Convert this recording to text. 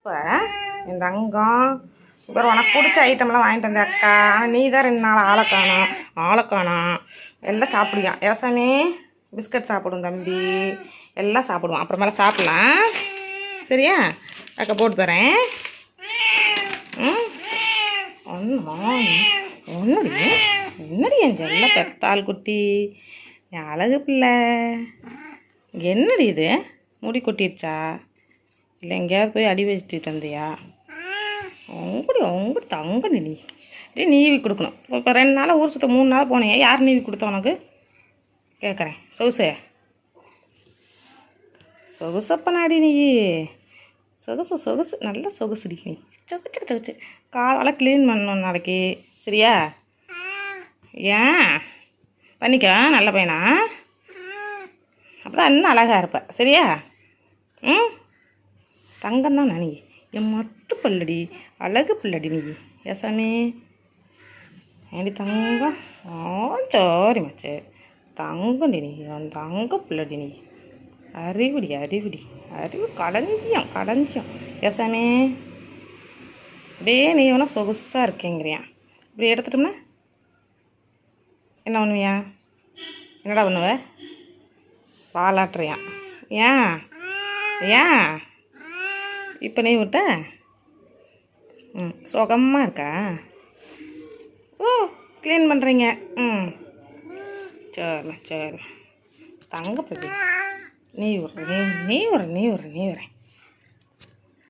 இப்போ இந்த அங்கம் இப்போ உனக்கு பிடிச்ச ஐட்டம்லாம் வாங்கிட்டு வந்த அக்கா. நீ தான் 2 நாள் ஆளக்கானம் எல்லாம் சாப்பிடுவான். ஏசாமி பிஸ்கட் சாப்பிடும் தம்பி, எல்லாம் சாப்பிடுவான். அப்புறமேல சாப்பிட்லாம் சரியா? அக்கா போட்டு தரேன். என்னடி என் செல்ல பெத்தாள் குட்டி, என் அழகு பிள்ளை. என்னடி இது முடி கொட்டிருச்சா இல்லை எங்கேயாவது போய் அடி வச்சுட்டு வந்தியா? உங்கடி தங்க நீ நீவி கொடுக்கணும். இப்போ 2 நாளாக ஊர் சுற்ற 3 நாள் போனேன். யார் நீவி கொடுத்தா உனக்கு கேட்குறேன்? சொகுசப்பனாடி நீ. சொகுசு நல்ல சொகுசுடி நீ. சொகுச்சு காலெல்லாம் க்ளீன் பண்ணணும் நாளைக்கு சரியா? ஏன் பண்ணிக்க நல்ல பையனா, அப்போ தான் இன்னும் அழகாக இருப்ப சரியா? தங்கம் தான் நீ, என் மத்து பல்லடி, அழகு பிள்ளடி நீ. ஏசாமி ஏடி தங்கம். சோரி மச்சு தங்கண்டி நீ, என் தங்க பிள்ளடி நீ. அறிவு களஞ்சியம். ஏசாமி அப்படியே நீ வேணா சொகுசாக இருக்கேங்கிறியான். இப்படி எடுத்துட்டோம்னா என்ன பண்ணுவியா? என்னடா பண்ணுவ? பாலாட்டுறியான். ஏன் இப்போ நீ விட்ட சுகமாக இருக்கா? க்ளீன் பண்ணுறீங்க. சரி தங்க போய் நீ வரேன்.